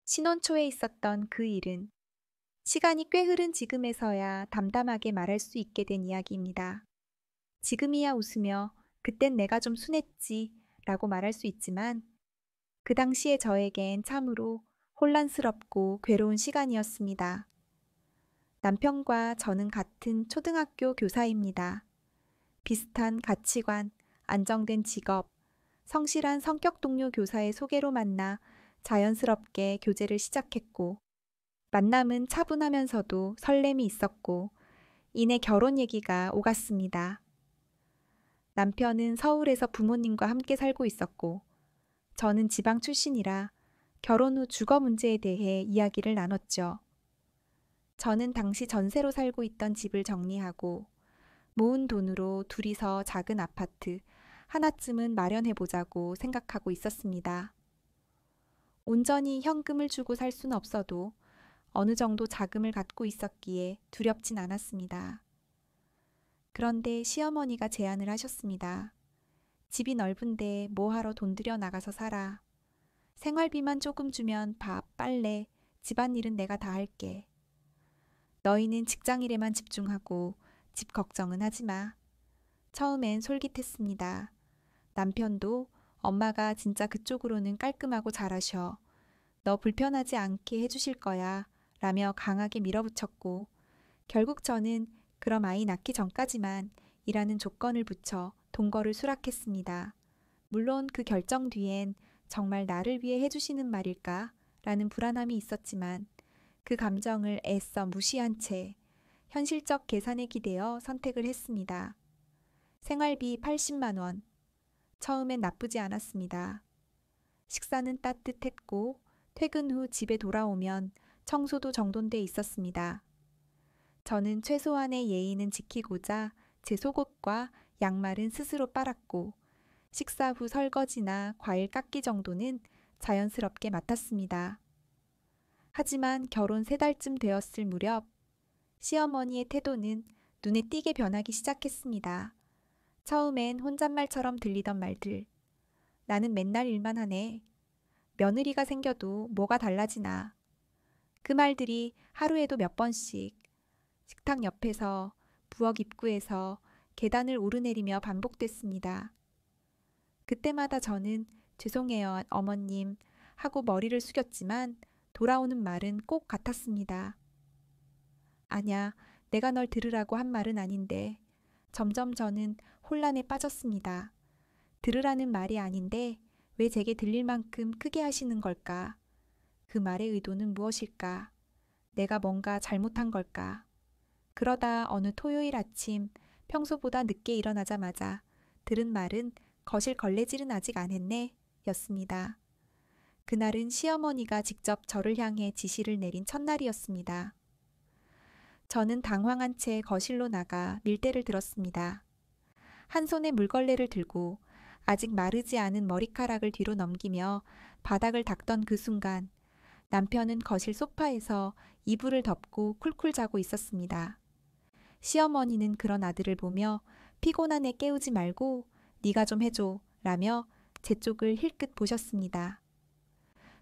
신혼 초에 있었던 그 일은 시간이 꽤 흐른 지금에서야 담담하게 말할 수 있게 된 이야기입니다. 지금이야 웃으며 그땐 내가 좀 순했지 라고 말할 수 있지만 그 당시에 저에겐 참으로 혼란스럽고 괴로운 시간이었습니다. 남편과 저는 같은 초등학교 교사입니다. 비슷한 가치관, 안정된 직업, 성실한 성격 동료 교사의 소개로 만나 자연스럽게 교제를 시작했고 만남은 차분하면서도 설렘이 있었고 이내 결혼 얘기가 오갔습니다. 남편은 서울에서 부모님과 함께 살고 있었고 저는 지방 출신이라 결혼 후 주거 문제에 대해 이야기를 나눴죠. 저는 당시 전세로 살고 있던 집을 정리하고 모은 돈으로 둘이서 작은 아파트 하나쯤은 마련해보자고 생각하고 있었습니다. 온전히 현금을 주고 살 수는 없어도 어느 정도 자금을 갖고 있었기에 두렵진 않았습니다. 그런데 시어머니가 제안을 하셨습니다. 집이 넓은데 뭐하러 돈 들여 나가서 살아. 생활비만 조금 주면 밥, 빨래, 집안일은 내가 다 할게. 너희는 직장일에만 집중하고 집 걱정은 하지 마. 처음엔 솔깃했습니다. 남편도 엄마가 진짜 그쪽으로는 깔끔하고 잘하셔. 너 불편하지 않게 해주실 거야. 라며 강하게 밀어붙였고 결국 저는 그럼 아이 낳기 전까지만 일하는 조건을 붙여 동거를 수락했습니다. 물론 그 결정 뒤엔 정말 나를 위해 해주시는 말일까? 라는 불안함이 있었지만 그 감정을 애써 무시한 채 현실적 계산에 기대어 선택을 했습니다. 생활비 80만 원. 처음엔 나쁘지 않았습니다. 식사는 따뜻했고 퇴근 후 집에 돌아오면 청소도 정돈돼 있었습니다. 저는 최소한의 예의는 지키고자 제 속옷과 양말은 스스로 빨았고 식사 후 설거지나 과일 깎기 정도는 자연스럽게 맡았습니다. 하지만 결혼 3달쯤 되었을 무렵 시어머니의 태도는 눈에 띄게 변하기 시작했습니다. 처음엔 혼잣말처럼 들리던 말들. 나는 맨날 일만 하네. 며느리가 생겨도 뭐가 달라지나. 그 말들이 하루에도 몇 번씩 식탁 옆에서 부엌 입구에서 계단을 오르내리며 반복됐습니다. 그때마다 저는 죄송해요, 어머님 하고 머리를 숙였지만 돌아오는 말은 꼭 같았습니다. 아냐, 내가 널 들으라고 한 말은 아닌데. 점점 저는 혼란에 빠졌습니다. 들으라는 말이 아닌데 왜 제게 들릴 만큼 크게 하시는 걸까? 그 말의 의도는 무엇일까? 내가 뭔가 잘못한 걸까? 그러다 어느 토요일 아침 평소보다 늦게 일어나자마자 들은 말은 거실 걸레질은 아직 안 했네? 였습니다. 그날은 시어머니가 직접 저를 향해 지시를 내린 첫날이었습니다. 저는 당황한 채 거실로 나가 밀대를 들었습니다. 한 손에 물걸레를 들고 아직 마르지 않은 머리카락을 뒤로 넘기며 바닥을 닦던 그 순간 남편은 거실 소파에서 이불을 덮고 쿨쿨 자고 있었습니다. 시어머니는 그런 아들을 보며 피곤한 애 깨우지 말고 네가 좀 해줘 라며 제 쪽을 힐끗 보셨습니다.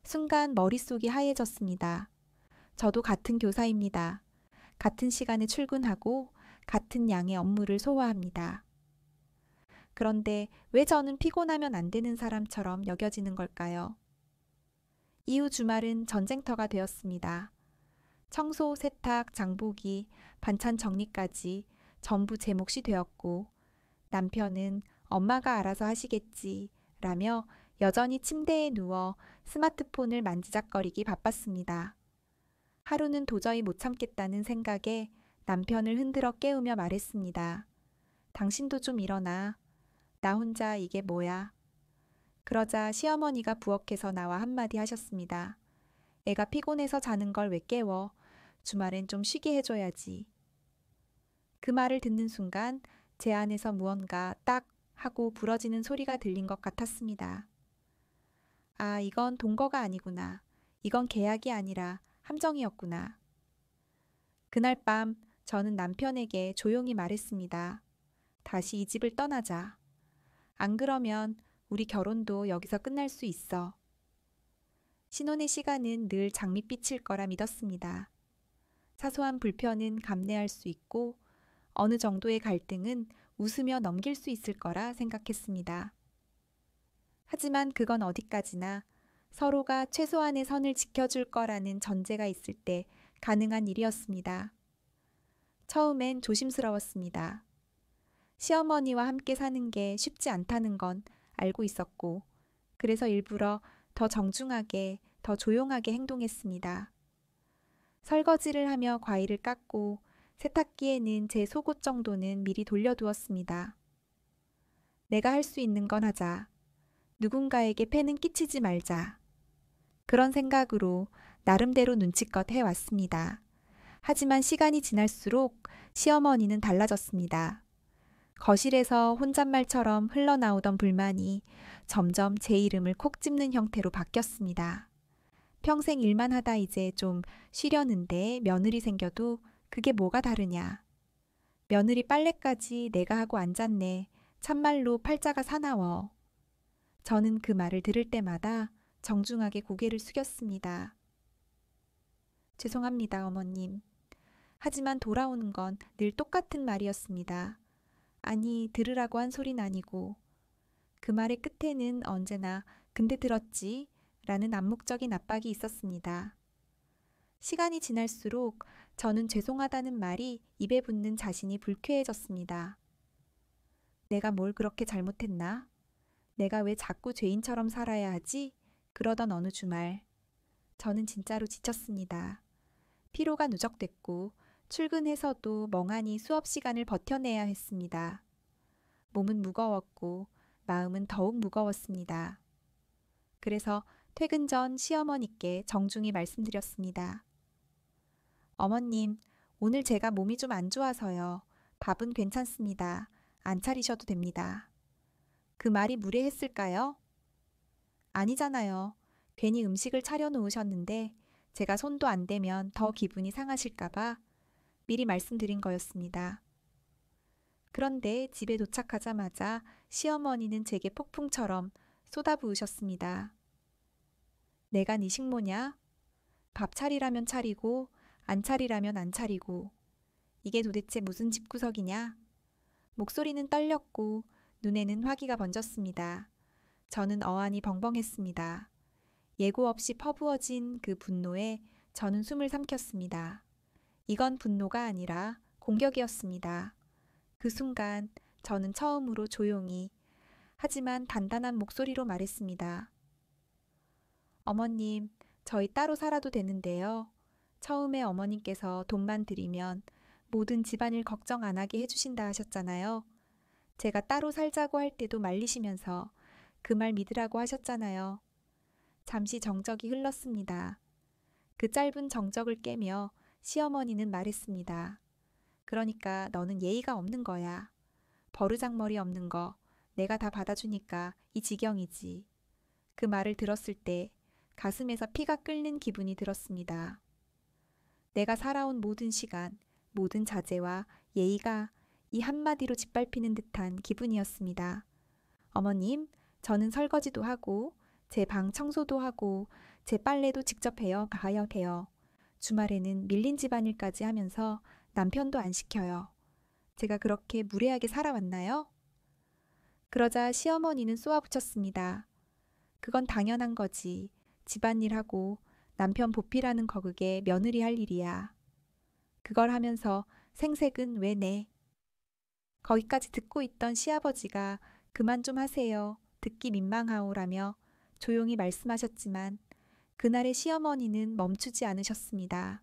순간 머릿속이 하얘졌습니다. 저도 같은 교사입니다. 같은 시간에 출근하고 같은 양의 업무를 소화합니다. 그런데 왜 저는 피곤하면 안 되는 사람처럼 여겨지는 걸까요? 이후 주말은 전쟁터가 되었습니다. 청소, 세탁, 장보기, 반찬 정리까지 전부 제 몫이 되었고 남편은 엄마가 알아서 하시겠지 라며 여전히 침대에 누워 스마트폰을 만지작거리기 바빴습니다. 하루는 도저히 못 참겠다는 생각에 남편을 흔들어 깨우며 말했습니다. 당신도 좀 일어나. 나 혼자 이게 뭐야. 그러자 시어머니가 부엌에서 나와 한마디 하셨습니다. 애가 피곤해서 자는 걸 왜 깨워. 주말엔 좀 쉬게 해줘야지. 그 말을 듣는 순간 제 안에서 무언가 딱 하고 부러지는 소리가 들린 것 같았습니다. 아, 이건 동거가 아니구나. 이건 계약이 아니라 함정이었구나. 그날 밤 저는 남편에게 조용히 말했습니다. 다시 이 집을 떠나자. 안 그러면 우리 결혼도 여기서 끝날 수 있어. 신혼의 시간은 늘 장밋빛일 거라 믿었습니다. 사소한 불편은 감내할 수 있고 어느 정도의 갈등은 웃으며 넘길 수 있을 거라 생각했습니다. 하지만 그건 어디까지나 서로가 최소한의 선을 지켜줄 거라는 전제가 있을 때 가능한 일이었습니다. 처음엔 조심스러웠습니다. 시어머니와 함께 사는 게 쉽지 않다는 건 알고 있었고, 그래서 일부러 더 정중하게, 더 조용하게 행동했습니다. 설거지를 하며 과일을 깎고 세탁기에는 제 속옷 정도는 미리 돌려두었습니다. 내가 할 수 있는 건 하자. 누군가에게 폐는 끼치지 말자. 그런 생각으로 나름대로 눈치껏 해왔습니다. 하지만 시간이 지날수록 시어머니는 달라졌습니다. 거실에서 혼잣말처럼 흘러나오던 불만이 점점 제 이름을 콕 집는 형태로 바뀌었습니다. 평생 일만 하다 이제 좀 쉬려는데 며느리 생겨도 그게 뭐가 다르냐. 며느리 빨래까지 내가 하고 앉았네. 참말로 팔자가 사나워. 저는 그 말을 들을 때마다 정중하게 고개를 숙였습니다. 죄송합니다, 어머님. 하지만 돌아오는 건 늘 똑같은 말이었습니다. 아니, 들으라고 한 소린 아니고. 그 말의 끝에는 언제나 근데 들었지? 라는 암묵적인 압박이 있었습니다. 시간이 지날수록 저는 죄송하다는 말이 입에 붙는 자신이 불쾌해졌습니다. 내가 뭘 그렇게 잘못했나? 내가 왜 자꾸 죄인처럼 살아야 하지? 그러던 어느 주말. 저는 진짜로 지쳤습니다. 피로가 누적됐고 출근해서도 멍하니 수업 시간을 버텨내야 했습니다. 몸은 무거웠고 마음은 더욱 무거웠습니다. 그래서 퇴근 전 시어머니께 정중히 말씀드렸습니다. 어머님, 오늘 제가 몸이 좀 안 좋아서요. 밥은 괜찮습니다. 안 차리셔도 됩니다. 그 말이 무례했을까요? 아니잖아요. 괜히 음식을 차려놓으셨는데 제가 손도 안 대면 더 기분이 상하실까봐 미리 말씀드린 거였습니다. 그런데 집에 도착하자마자 시어머니는 제게 폭풍처럼 쏟아부으셨습니다. 내가 네 식모냐? 밥 차리라면 차리고 안 차리라면 안 차리고 이게 도대체 무슨 집구석이냐? 목소리는 떨렸고 눈에는 화기가 번졌습니다. 저는 어안이 벙벙했습니다. 예고 없이 퍼부어진 그 분노에 저는 숨을 삼켰습니다. 이건 분노가 아니라 공격이었습니다. 그 순간 저는 처음으로 조용히 하지만 단단한 목소리로 말했습니다. 어머님, 저희 따로 살아도 되는데요. 처음에 어머님께서 돈만 드리면 모든 집안일 걱정 안 하게 해주신다 하셨잖아요. 제가 따로 살자고 할 때도 말리시면서 그 말 믿으라고 하셨잖아요. 잠시 정적이 흘렀습니다. 그 짧은 정적을 깨며 시어머니는 말했습니다. 그러니까 너는 예의가 없는 거야. 버르장머리 없는 거 내가 다 받아주니까 이 지경이지. 그 말을 들었을 때 가슴에서 피가 끓는 기분이 들었습니다. 내가 살아온 모든 시간, 모든 자제와 예의가 이 한마디로 짓밟히는 듯한 기분이었습니다. 어머님, 저는 설거지도 하고 제 방 청소도 하고 제 빨래도 직접 가야 해요. 주말에는 밀린 집안일까지 하면서 남편도 안 시켜요. 제가 그렇게 무례하게 살아왔나요? 그러자 시어머니는 쏘아붙였습니다. 그건 당연한 거지. 집안일하고 남편 보필하는 거 그게 며느리 할 일이야. 그걸 하면서 생색은 왜 내? 거기까지 듣고 있던 시아버지가 그만 좀 하세요. 듣기 민망하오라며 조용히 말씀하셨지만 그날의 시어머니는 멈추지 않으셨습니다.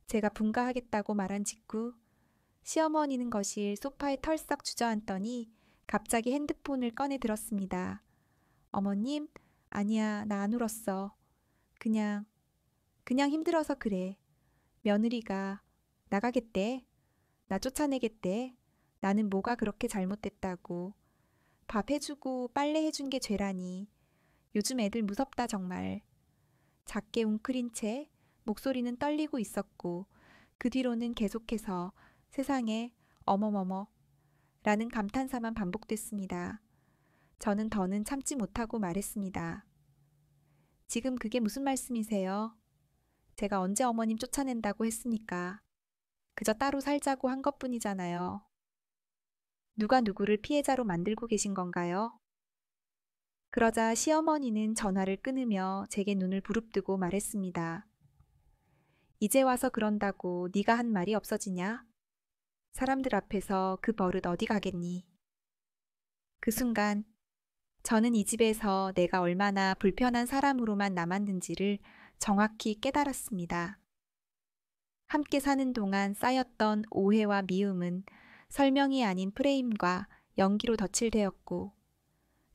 제가 분가하겠다고 말한 직후 시어머니는 거실 소파에 털썩 주저앉더니 갑자기 핸드폰을 꺼내 들었습니다. 어머님, 아니야, 나 안 울었어. 그냥 힘들어서 그래. 며느리가 나가겠대. 나 쫓아내겠대. 나는 뭐가 그렇게 잘못됐다고. 밥 해주고 빨래 해준 게 죄라니. 요즘 애들 무섭다 정말. 작게 웅크린 채 목소리는 떨리고 있었고 그 뒤로는 계속해서 세상에 어머머머 라는 감탄사만 반복됐습니다. 저는 더는 참지 못하고 말했습니다. 지금 그게 무슨 말씀이세요? 제가 언제 어머님 쫓아낸다고 했습니까? 그저 따로 살자고 한 것뿐이잖아요. 누가 누구를 피해자로 만들고 계신 건가요? 그러자 시어머니는 전화를 끊으며 제게 눈을 부릅뜨고 말했습니다. 이제 와서 그런다고 네가 한 말이 없어지냐? 사람들 앞에서 그 버릇 어디 가겠니? 그 순간 저는 이 집에서 내가 얼마나 불편한 사람으로만 남았는지를 정확히 깨달았습니다. 함께 사는 동안 쌓였던 오해와 미움은 설명이 아닌 프레임과 연기로 덧칠되었고,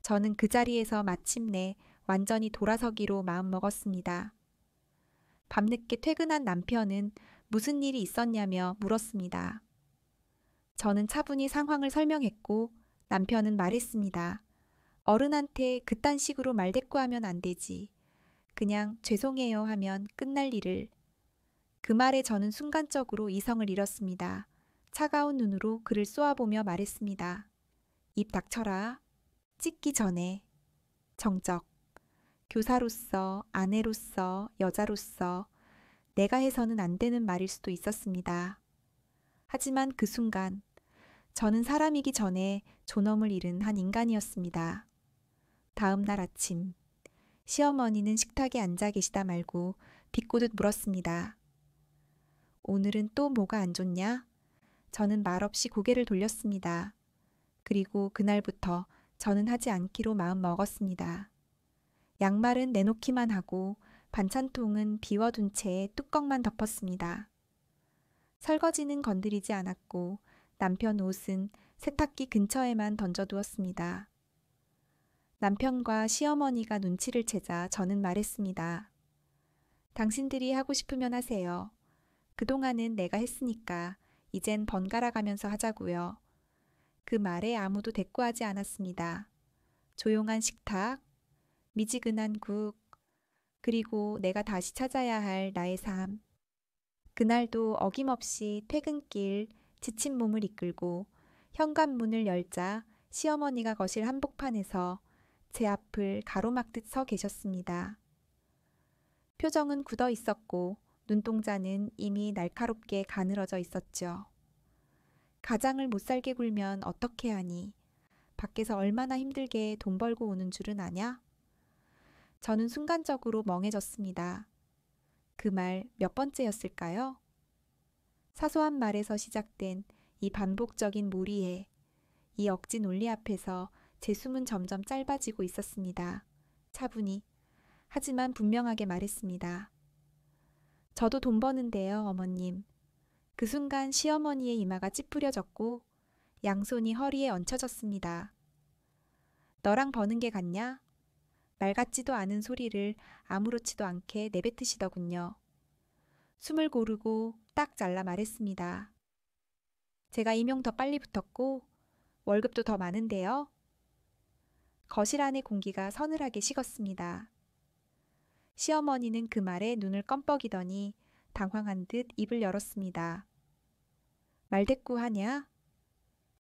저는 그 자리에서 마침내 완전히 돌아서기로 마음먹었습니다. 밤늦게 퇴근한 남편은 무슨 일이 있었냐며 물었습니다. 저는 차분히 상황을 설명했고 남편은 말했습니다. 어른한테 그딴 식으로 말대꾸하면 안 되지. 그냥 죄송해요 하면 끝날 일을. 그 말에 저는 순간적으로 이성을 잃었습니다. 차가운 눈으로 그를 쏘아보며 말했습니다. 입 닥쳐라. 찍기 전에. 정적. 교사로서, 아내로서, 여자로서 내가 해서는 안 되는 말일 수도 있었습니다. 하지만 그 순간 저는 사람이기 전에 존엄을 잃은 한 인간이었습니다. 다음 날 아침 시어머니는 식탁에 앉아 계시다 말고 비꼬듯 물었습니다. 오늘은 또 뭐가 안 좋냐? 저는 말없이 고개를 돌렸습니다. 그리고 그날부터 저는 하지 않기로 마음 먹었습니다. 양말은 내놓기만 하고 반찬통은 비워둔 채 뚜껑만 덮었습니다. 설거지는 건드리지 않았고 남편 옷은 세탁기 근처에만 던져두었습니다. 남편과 시어머니가 눈치를 채자 저는 말했습니다. 당신들이 하고 싶으면 하세요. 그동안은 내가 했으니까 이젠 번갈아 가면서 하자고요. 그 말에 아무도 대꾸하지 않았습니다. 조용한 식탁, 미지근한 국, 그리고 내가 다시 찾아야 할 나의 삶. 그날도 어김없이 퇴근길 지친 몸을 이끌고 현관문을 열자 시어머니가 거실 한복판에서 제 앞을 가로막듯 서 계셨습니다. 표정은 굳어 있었고 눈동자는 이미 날카롭게 가늘어져 있었죠. 가장을 못 살게 굴면 어떻게 하니? 밖에서 얼마나 힘들게 돈 벌고 오는 줄은 아냐? 저는 순간적으로 멍해졌습니다. 그 말 몇 번째였을까요? 사소한 말에서 시작된 이 반복적인 무리에 이 억지 논리 앞에서 제 숨은 점점 짧아지고 있었습니다. 차분히 하지만 분명하게 말했습니다. 저도 돈 버는데요, 어머님. 그 순간 시어머니의 이마가 찌푸려졌고 양손이 허리에 얹혀졌습니다. 너랑 버는 게 같냐? 말 같지도 않은 소리를 아무렇지도 않게 내뱉으시더군요. 숨을 고르고 딱 잘라 말했습니다. 제가 임용 더 빨리 붙었고 월급도 더 많은데요. 거실 안의 공기가 서늘하게 식었습니다. 시어머니는 그 말에 눈을 껌뻑이더니 당황한 듯 입을 열었습니다. 말대꾸 하냐?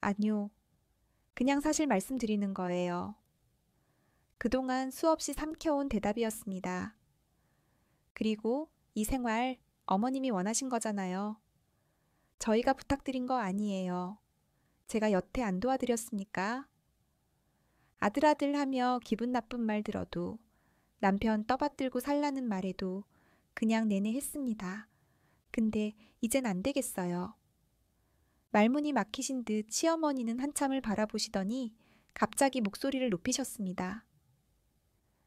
아니요. 그냥 사실 말씀드리는 거예요. 그동안 수없이 삼켜온 대답이었습니다. 그리고 이 생활 어머님이 원하신 거잖아요. 저희가 부탁드린 거 아니에요. 제가 여태 안 도와드렸습니까? 아들아들 하며 기분 나쁜 말 들어도 남편 떠받들고 살라는 말에도 그냥 내내 했습니다. 근데 이젠 안 되겠어요. 말문이 막히신 듯 시어머니는 한참을 바라보시더니 갑자기 목소리를 높이셨습니다.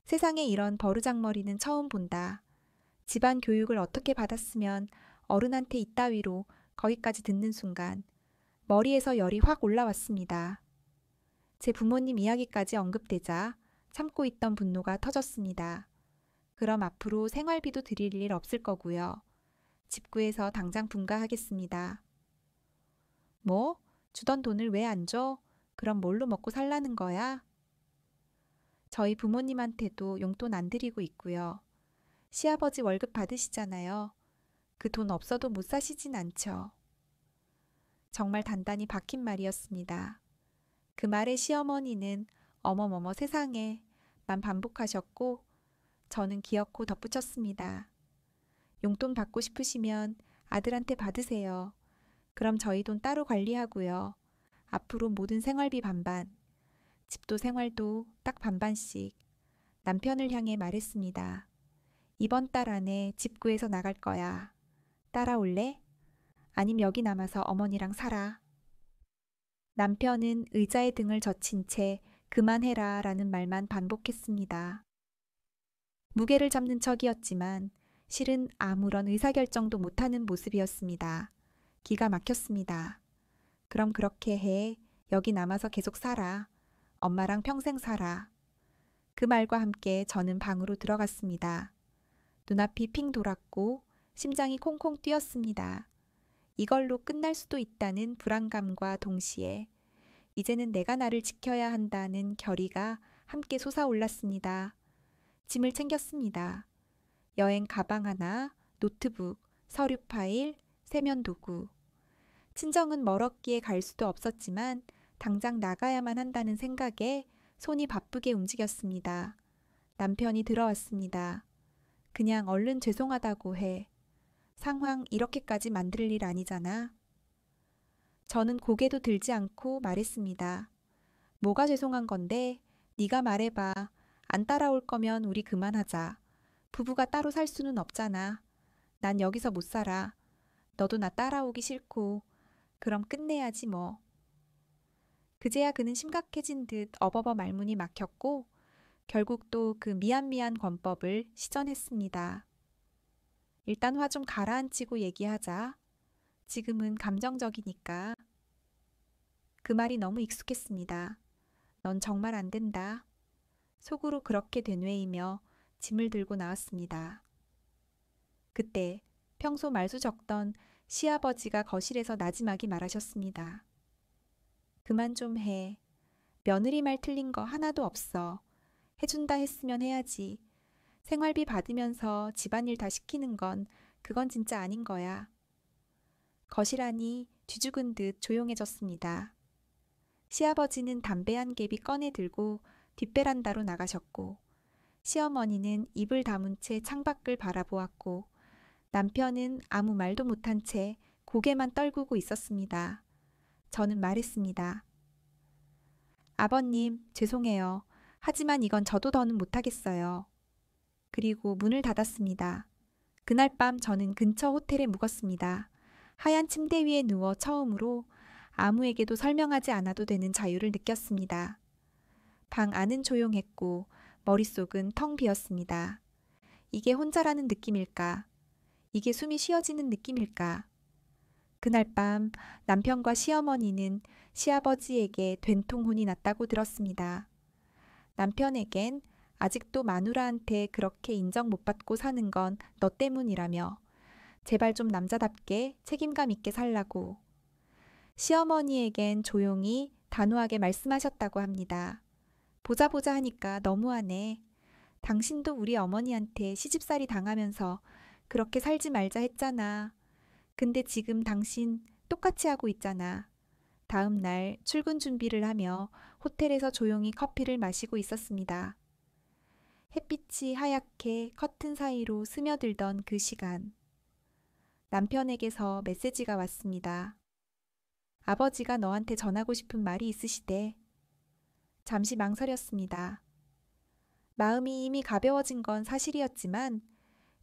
세상에 이런 버르장머리는 처음 본다. 집안 교육을 어떻게 받았으면 어른한테 이따위로 거기까지 듣는 순간 머리에서 열이 확 올라왔습니다. 제 부모님 이야기까지 언급되자 참고 있던 분노가 터졌습니다. 그럼 앞으로 생활비도 드릴 일 없을 거고요. 집 구해서 당장 분가하겠습니다. 뭐? 주던 돈을 왜 안 줘? 그럼 뭘로 먹고 살라는 거야? 저희 부모님한테도 용돈 안 드리고 있고요. 시아버지 월급 받으시잖아요. 그 돈 없어도 못 사시진 않죠. 정말 단단히 박힌 말이었습니다. 그 말에 시어머니는 어머머머 세상에 만 반복하셨고 저는 기어코 덧붙였습니다. 용돈 받고 싶으시면 아들한테 받으세요. 그럼 저희 돈 따로 관리하고요. 앞으로 모든 생활비 반반, 집도 생활도 딱 반반씩. 남편을 향해 말했습니다. 이번 달 안에 집 구해서 나갈 거야. 따라올래? 아님 여기 남아서 어머니랑 살아. 남편은 의자에 등을 젖힌 채 그만해라 라는 말만 반복했습니다. 무게를 잡는 척이었지만 실은 아무런 의사결정도 못하는 모습이었습니다. 기가 막혔습니다. 그럼 그렇게 해. 여기 남아서 계속 살아. 엄마랑 평생 살아. 그 말과 함께 저는 방으로 들어갔습니다. 눈앞이 핑 돌았고 심장이 콩콩 뛰었습니다. 이걸로 끝날 수도 있다는 불안감과 동시에 이제는 내가 나를 지켜야 한다는 결의가 함께 솟아올랐습니다. 짐을 챙겼습니다. 여행 가방 하나, 노트북, 서류 파일, 세면 도구. 친정은 멀었기에 갈 수도 없었지만 당장 나가야만 한다는 생각에 손이 바쁘게 움직였습니다. 남편이 들어왔습니다. 그냥 얼른 죄송하다고 해. 상황 이렇게까지 만들 일 아니잖아. 저는 고개도 들지 않고 말했습니다. 뭐가 죄송한 건데? 네가 말해봐. 안 따라올 거면 우리 그만하자. 부부가 따로 살 수는 없잖아. 난 여기서 못 살아. 너도 나 따라오기 싫고. 그럼 끝내야지 뭐. 그제야 그는 심각해진 듯 어버버 말문이 막혔고 결국 또 그 미안 권법을 시전했습니다. 일단 화 좀 가라앉히고 얘기하자. 지금은 감정적이니까. 그 말이 너무 익숙했습니다. 넌 정말 안 된다. 속으로 그렇게 되뇌이며 짐을 들고 나왔습니다. 그때 평소 말수 적던 시아버지가 거실에서 나지막이 말하셨습니다. 그만 좀 해. 며느리 말 틀린 거 하나도 없어. 해준다 했으면 해야지. 생활비 받으면서 집안일 다 시키는 건 그건 진짜 아닌 거야. 거실 안이 뒤죽은 듯 조용해졌습니다. 시아버지는 담배 한 갭이 꺼내 들고 뒷베란다로 나가셨고 시어머니는 입을 다문 채 창밖을 바라보았고 남편은 아무 말도 못한 채 고개만 떨구고 있었습니다. 저는 말했습니다. 아버님, 죄송해요. 하지만 이건 저도 더는 못하겠어요. 그리고 문을 닫았습니다. 그날 밤 저는 근처 호텔에 묵었습니다. 하얀 침대 위에 누워 처음으로 아무에게도 설명하지 않아도 되는 자유를 느꼈습니다. 방 안은 조용했고 머릿속은 텅 비었습니다. 이게 혼자라는 느낌일까? 이게 숨이 쉬어지는 느낌일까? 그날 밤 남편과 시어머니는 시아버지에게 된통혼이 났다고 들었습니다. 남편에겐 아직도 마누라한테 그렇게 인정 못 받고 사는 건 너 때문이라며 제발 좀 남자답게 책임감 있게 살라고. 시어머니에겐 조용히 단호하게 말씀하셨다고 합니다. 보자 하니까 너무하네. 당신도 우리 어머니한테 시집살이 당하면서 그렇게 살지 말자 했잖아. 근데 지금 당신 똑같이 하고 있잖아. 다음 날 출근 준비를 하며 호텔에서 조용히 커피를 마시고 있었습니다. 햇빛이 하얗게 커튼 사이로 스며들던 그 시간. 남편에게서 메시지가 왔습니다. 아버지가 너한테 전하고 싶은 말이 있으시대. 잠시 망설였습니다. 마음이 이미 가벼워진 건 사실이었지만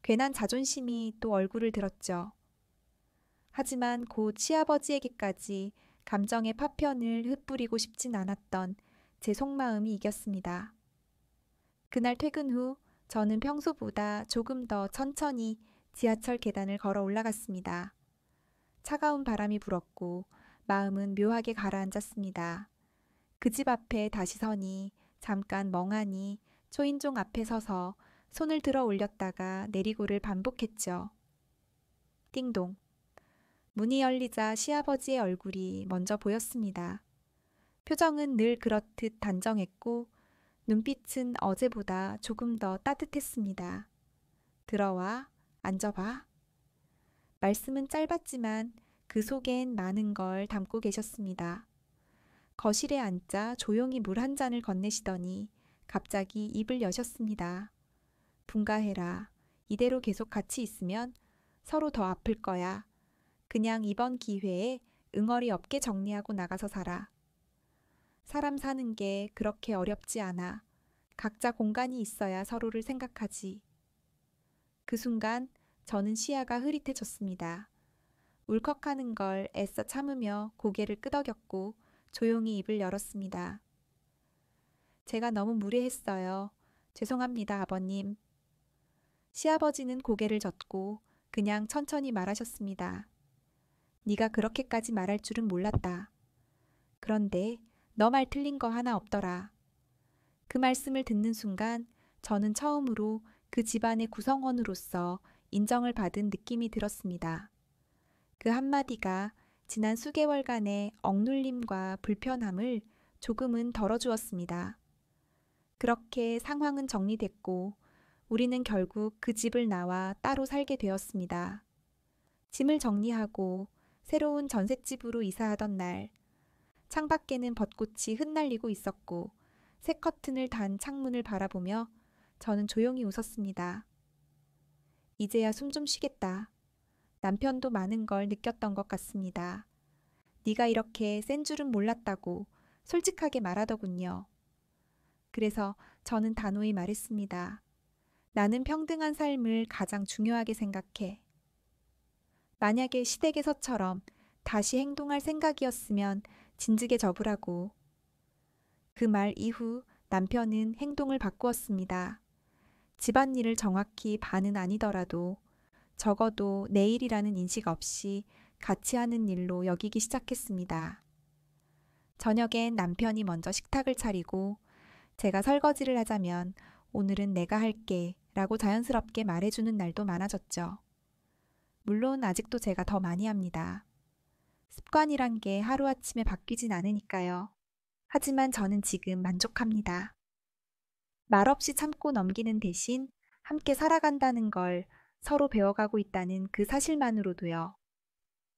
괜한 자존심이 또 얼굴을 들었죠. 하지만 곧 시아버지에게까지 감정의 파편을 흩뿌리고 싶진 않았던 제 속마음이 이겼습니다. 그날 퇴근 후 저는 평소보다 조금 더 천천히 지하철 계단을 걸어 올라갔습니다. 차가운 바람이 불었고 마음은 묘하게 가라앉았습니다. 그 집 앞에 다시 서니 잠깐 멍하니 초인종 앞에 서서 손을 들어 올렸다가 내리고를 반복했죠. 띵동. 문이 열리자 시아버지의 얼굴이 먼저 보였습니다. 표정은 늘 그렇듯 단정했고 눈빛은 어제보다 조금 더 따뜻했습니다. 들어와, 앉아봐. 말씀은 짧았지만 그 속엔 많은 걸 담고 계셨습니다. 거실에 앉아 조용히 물 한 잔을 건네시더니 갑자기 입을 여셨습니다. 분가해라. 이대로 계속 같이 있으면 서로 더 아플 거야. 그냥 이번 기회에 응어리 없게 정리하고 나가서 살아. 사람 사는 게 그렇게 어렵지 않아. 각자 공간이 있어야 서로를 생각하지. 그 순간 저는 시야가 흐릿해졌습니다. 울컥하는 걸 애써 참으며 고개를 끄덕였고 조용히 입을 열었습니다. 제가 너무 무례했어요. 죄송합니다, 아버님. 시아버지는 고개를 젓고 그냥 천천히 말하셨습니다. 네가 그렇게까지 말할 줄은 몰랐다. 그런데 너 말 틀린 거 하나 없더라. 그 말씀을 듣는 순간 저는 처음으로 그 집안의 구성원으로서 인정을 받은 느낌이 들었습니다. 그 한마디가 지난 수개월간의 억눌림과 불편함을 조금은 덜어주었습니다. 그렇게 상황은 정리됐고 우리는 결국 그 집을 나와 따로 살게 되었습니다. 짐을 정리하고 새로운 전셋집으로 이사하던 날, 창밖에는 벚꽃이 흩날리고 있었고 새 커튼을 단 창문을 바라보며 저는 조용히 웃었습니다. 이제야 숨 좀 쉬겠다. 남편도 많은 걸 느꼈던 것 같습니다. 네가 이렇게 센 줄은 몰랐다고 솔직하게 말하더군요. 그래서 저는 단호히 말했습니다. 나는 평등한 삶을 가장 중요하게 생각해. 만약에 시댁에서처럼 다시 행동할 생각이었으면 진즉에 접으라고. 그 말 이후 남편은 행동을 바꾸었습니다. 집안일을 정확히 반은 아니더라도 적어도 내일이라는 인식 없이 같이 하는 일로 여기기 시작했습니다. 저녁엔 남편이 먼저 식탁을 차리고 제가 설거지를 하자면 오늘은 내가 할게 라고 자연스럽게 말해주는 날도 많아졌죠. 물론 아직도 제가 더 많이 합니다. 습관이란 게 하루아침에 바뀌진 않으니까요. 하지만 저는 지금 만족합니다. 말없이 참고 넘기는 대신 함께 살아간다는 걸 서로 배워가고 있다는 그 사실만으로도요.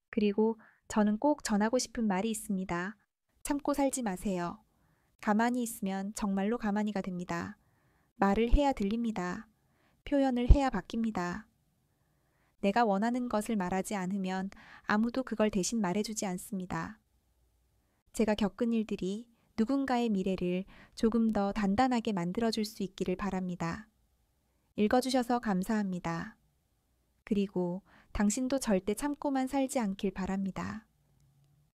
그리고 저는 꼭 전하고 싶은 말이 있습니다. 참고 살지 마세요. 가만히 있으면 정말로 가만히가 됩니다. 말을 해야 들립니다. 표현을 해야 바뀝니다. 내가 원하는 것을 말하지 않으면 아무도 그걸 대신 말해주지 않습니다. 제가 겪은 일들이 누군가의 미래를 조금 더 단단하게 만들어줄 수 있기를 바랍니다. 읽어주셔서 감사합니다. 그리고 당신도 절대 참고만 살지 않길 바랍니다.